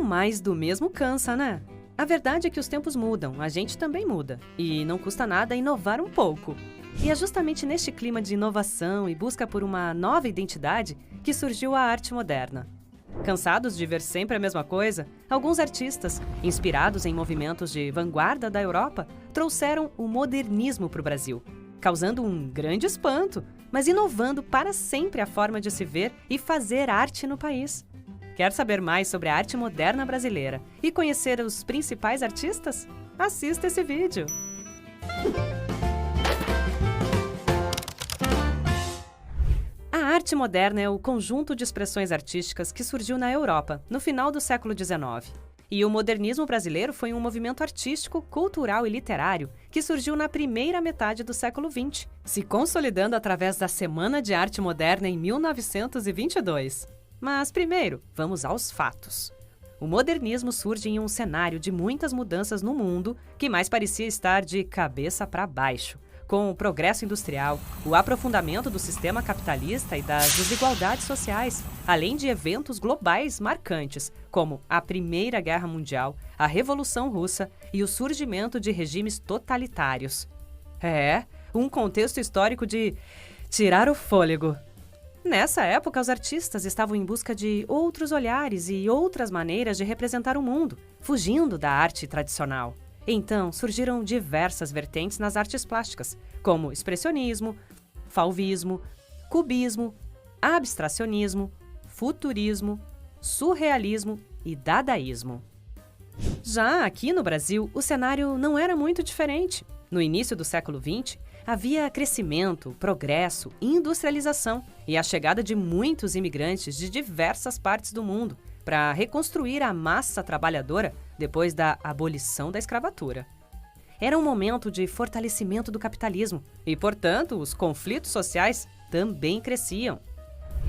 mais do mesmo cansa, né? A verdade é que os tempos mudam, a gente também muda. E não custa nada inovar um pouco. E é justamente neste clima de inovação e busca por uma nova identidade que surgiu a arte moderna. Cansados de ver sempre a mesma coisa, alguns artistas, inspirados em movimentos de vanguarda da Europa, trouxeram o modernismo para o Brasil, causando um grande espanto, mas inovando para sempre a forma de se ver e fazer arte no país. Quer saber mais sobre a arte moderna brasileira e conhecer os principais artistas? Assista esse vídeo! A arte moderna é o conjunto de expressões artísticas que surgiu na Europa, no final do século XIX. E o modernismo brasileiro foi um movimento artístico, cultural e literário que surgiu na primeira metade do século XX, se consolidando através da Semana de Arte Moderna em 1922. Mas primeiro, vamos aos fatos. O modernismo surge em um cenário de muitas mudanças no mundo que mais parecia estar de cabeça para baixo, com o progresso industrial, o aprofundamento do sistema capitalista e das desigualdades sociais, além de eventos globais marcantes, como a Primeira Guerra Mundial, a Revolução Russa e o surgimento de regimes totalitários. Um contexto histórico de tirar o fôlego. Nessa época, os artistas estavam em busca de outros olhares e outras maneiras de representar o mundo, fugindo da arte tradicional. Então, surgiram diversas vertentes nas artes plásticas, como expressionismo, fauvismo, cubismo, abstracionismo, futurismo, surrealismo e dadaísmo. Já aqui no Brasil, o cenário não era muito diferente. No início do século XX, havia crescimento, progresso, industrialização e a chegada de muitos imigrantes de diversas partes do mundo para reconstruir a massa trabalhadora depois da abolição da escravatura. Era um momento de fortalecimento do capitalismo e, portanto, os conflitos sociais também cresciam.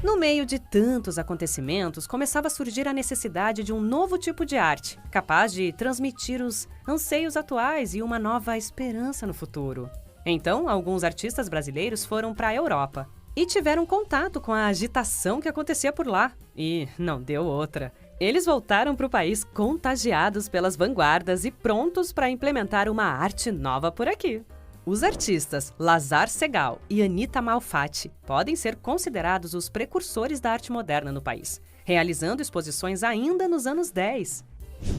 No meio de tantos acontecimentos, começava a surgir a necessidade de um novo tipo de arte, capaz de transmitir os anseios atuais e uma nova esperança no futuro. Então, alguns artistas brasileiros foram para a Europa e tiveram contato com a agitação que acontecia por lá. E não deu outra. Eles voltaram para o país contagiados pelas vanguardas e prontos para implementar uma arte nova por aqui. Os artistas Lazar Segal e Anita Malfatti podem ser considerados os precursores da arte moderna no país, realizando exposições ainda nos anos 10.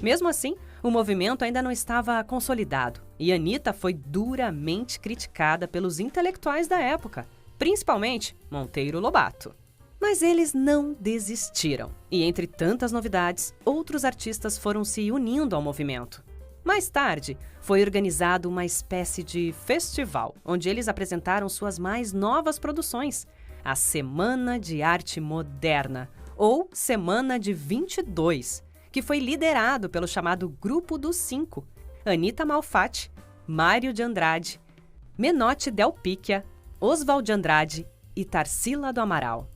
Mesmo assim, o movimento ainda não estava consolidado e Anita foi duramente criticada pelos intelectuais da época, principalmente Monteiro Lobato. Mas eles não desistiram e, entre tantas novidades, outros artistas foram se unindo ao movimento. Mais tarde, foi organizado uma espécie de festival, onde eles apresentaram suas mais novas produções, a Semana de Arte Moderna, ou Semana de 22, que foi liderado pelo chamado Grupo dos Cinco, Anita Malfatti, Mário de Andrade, Menotti Del Picchia, Oswald de Andrade e Tarsila do Amaral.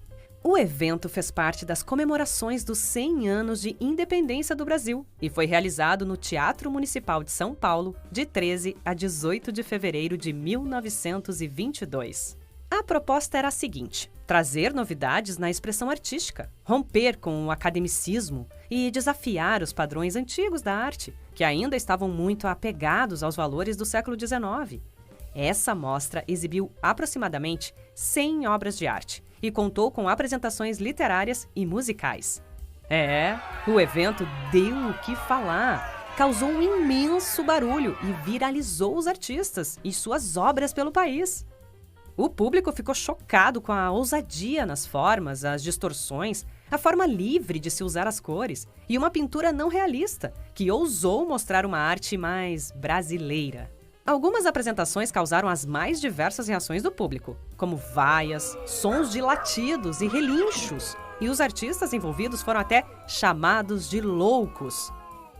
O evento fez parte das comemorações dos 100 anos de independência do Brasil e foi realizado no Teatro Municipal de São Paulo, de 13 a 18 de fevereiro de 1922. A proposta era a seguinte: trazer novidades na expressão artística, romper com o academicismo e desafiar os padrões antigos da arte, que ainda estavam muito apegados aos valores do século XIX. Essa mostra exibiu aproximadamente 100 obras de arte e contou com apresentações literárias e musicais. O evento deu o que falar, causou um imenso barulho e viralizou os artistas e suas obras pelo país. O público ficou chocado com a ousadia nas formas, as distorções, a forma livre de se usar as cores e uma pintura não realista, que ousou mostrar uma arte mais brasileira. Algumas apresentações causaram as mais diversas reações do público, como vaias, sons de latidos e relinchos, e os artistas envolvidos foram até chamados de loucos.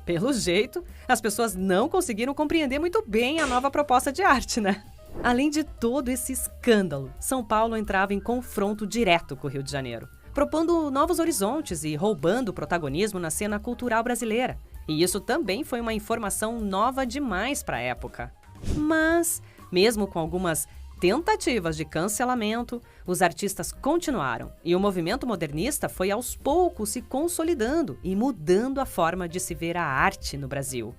Pelo jeito, as pessoas não conseguiram compreender muito bem a nova proposta de arte, né? Além de todo esse escândalo, São Paulo entrava em confronto direto com o Rio de Janeiro, propondo novos horizontes e roubando protagonismo na cena cultural brasileira. E isso também foi uma informação nova demais para a época. Mas, mesmo com algumas tentativas de cancelamento, os artistas continuaram e o movimento modernista foi aos poucos se consolidando e mudando a forma de se ver a arte no Brasil.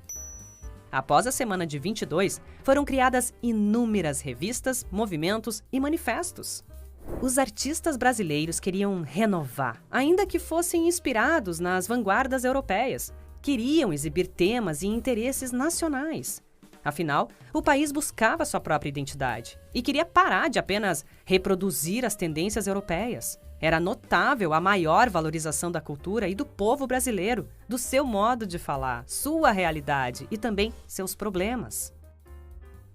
Após a Semana de 22, foram criadas inúmeras revistas, movimentos e manifestos. Os artistas brasileiros queriam renovar, ainda que fossem inspirados nas vanguardas europeias. Queriam exibir temas e interesses nacionais. Afinal, o país buscava sua própria identidade e queria parar de apenas reproduzir as tendências europeias. Era notável a maior valorização da cultura e do povo brasileiro, do seu modo de falar, sua realidade e também seus problemas.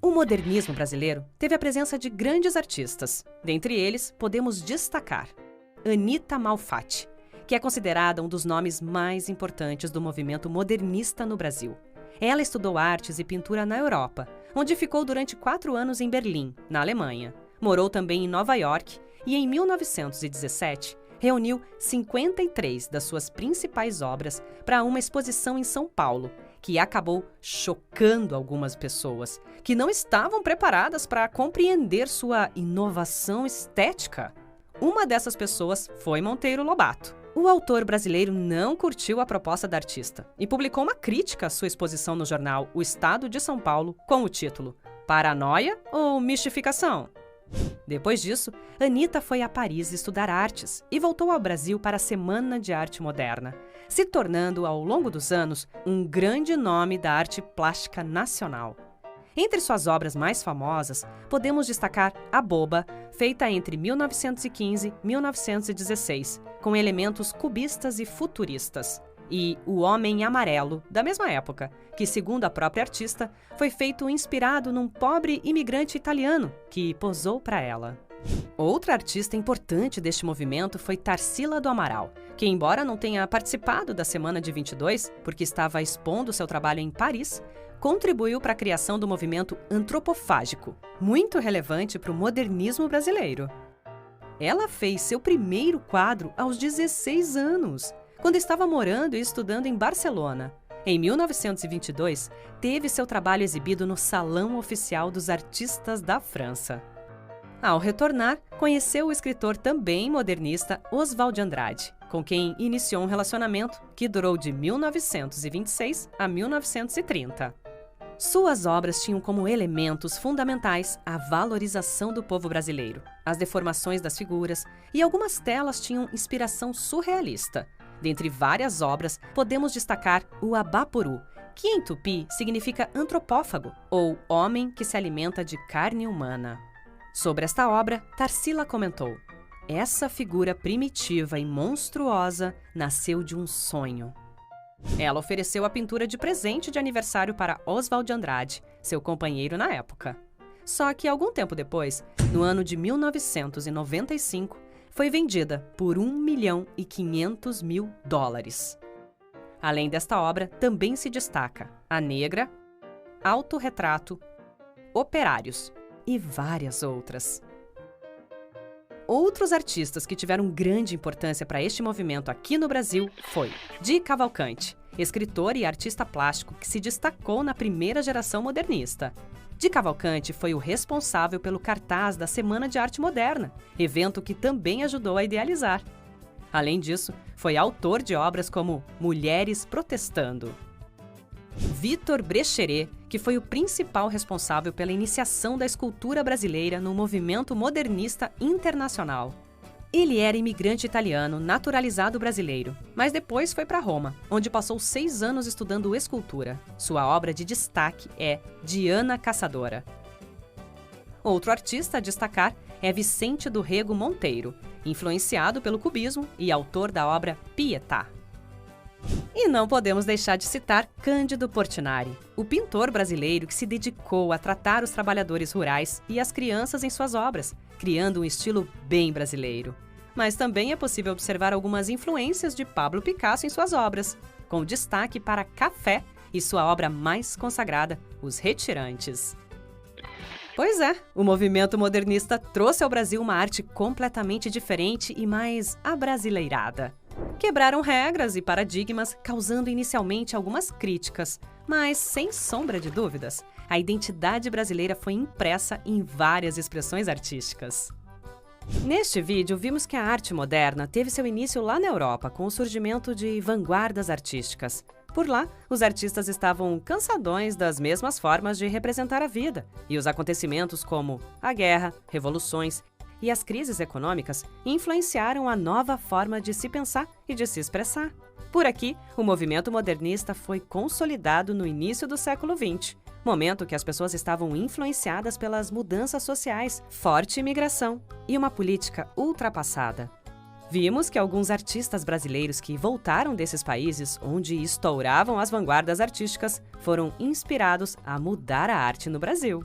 O modernismo brasileiro teve a presença de grandes artistas. Dentre eles, podemos destacar Anita Malfatti, que é considerada um dos nomes mais importantes do movimento modernista no Brasil. Ela estudou artes e pintura na Europa, onde ficou durante 4 anos em Berlim, na Alemanha. Morou também em Nova York e, em 1917, reuniu 53 das suas principais obras para uma exposição em São Paulo, que acabou chocando algumas pessoas, que não estavam preparadas para compreender sua inovação estética. Uma dessas pessoas foi Monteiro Lobato. O autor brasileiro não curtiu a proposta da artista e publicou uma crítica à sua exposição no jornal O Estado de São Paulo com o título Paranoia ou Mistificação? Depois disso, Anita foi a Paris estudar artes e voltou ao Brasil para a Semana de Arte Moderna, se tornando, ao longo dos anos, um grande nome da arte plástica nacional. Entre suas obras mais famosas, podemos destacar A Boba, feita entre 1915 e 1916, com elementos cubistas e futuristas, e O Homem Amarelo, da mesma época, que, segundo a própria artista, foi feito inspirado num pobre imigrante italiano que posou para ela. Outra artista importante deste movimento foi Tarsila do Amaral, que, embora não tenha participado da Semana de 22, porque estava expondo seu trabalho em Paris, contribuiu para a criação do movimento antropofágico, muito relevante para o modernismo brasileiro. Ela fez seu primeiro quadro aos 16 anos, quando estava morando e estudando em Barcelona. Em 1922, teve seu trabalho exibido no Salão Oficial dos Artistas da França. Ao retornar, conheceu o escritor também modernista Oswald de Andrade, com quem iniciou um relacionamento que durou de 1926 a 1930. Suas obras tinham como elementos fundamentais a valorização do povo brasileiro, as deformações das figuras e algumas telas tinham inspiração surrealista. Dentre várias obras, podemos destacar o Abapuru, que em tupi significa antropófago, ou homem que se alimenta de carne humana. Sobre esta obra, Tarsila comentou: essa figura primitiva e monstruosa nasceu de um sonho. Ela ofereceu a pintura de presente de aniversário para Oswald de Andrade, seu companheiro na época. Só que, algum tempo depois, no ano de 1995, foi vendida por $1.500.000. Além desta obra, também se destaca A Negra, Autorretrato, Operários e várias outras. Outros artistas que tiveram grande importância para este movimento aqui no Brasil foi Di Cavalcanti, escritor e artista plástico que se destacou na primeira geração modernista. Di Cavalcanti foi o responsável pelo cartaz da Semana de Arte Moderna, evento que também ajudou a idealizar. Além disso, foi autor de obras como Mulheres Protestando. Victor Brecheret, que foi o principal responsável pela iniciação da escultura brasileira no movimento modernista internacional. Ele era imigrante italiano, naturalizado brasileiro, mas depois foi para Roma, onde passou 6 anos estudando escultura. Sua obra de destaque é Diana Caçadora. Outro artista a destacar é Vicente do Rego Monteiro, influenciado pelo cubismo e autor da obra Pietà. E não podemos deixar de citar Cândido Portinari, o pintor brasileiro que se dedicou a tratar os trabalhadores rurais e as crianças em suas obras, criando um estilo bem brasileiro. Mas também é possível observar algumas influências de Pablo Picasso em suas obras, com destaque para Café e sua obra mais consagrada, Os Retirantes. Pois é, o movimento modernista trouxe ao Brasil uma arte completamente diferente e mais abrasileirada. Quebraram regras e paradigmas, causando inicialmente algumas críticas, mas, sem sombra de dúvidas, a identidade brasileira foi impressa em várias expressões artísticas. Neste vídeo, vimos que a arte moderna teve seu início lá na Europa, com o surgimento de vanguardas artísticas. Por lá, os artistas estavam cansadões das mesmas formas de representar a vida, e os acontecimentos como a guerra, revoluções e as crises econômicas influenciaram a nova forma de se pensar e de se expressar. Por aqui, o movimento modernista foi consolidado no início do século XX, momento que as pessoas estavam influenciadas pelas mudanças sociais, forte imigração e uma política ultrapassada. Vimos que alguns artistas brasileiros que voltaram desses países onde estouravam as vanguardas artísticas foram inspirados a mudar a arte no Brasil.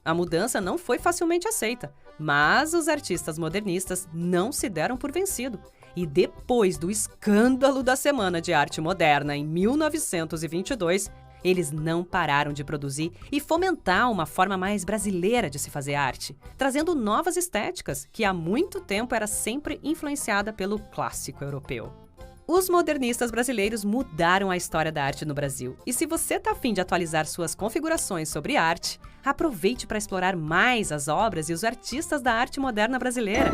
A mudança não foi facilmente aceita, mas os artistas modernistas não se deram por vencido. E depois do escândalo da Semana de Arte Moderna em 1922, eles não pararam de produzir e fomentar uma forma mais brasileira de se fazer arte, trazendo novas estéticas que há muito tempo era sempre influenciada pelo clássico europeu. Os modernistas brasileiros mudaram a história da arte no Brasil. E se você está a fim de atualizar suas configurações sobre arte, aproveite para explorar mais as obras e os artistas da arte moderna brasileira.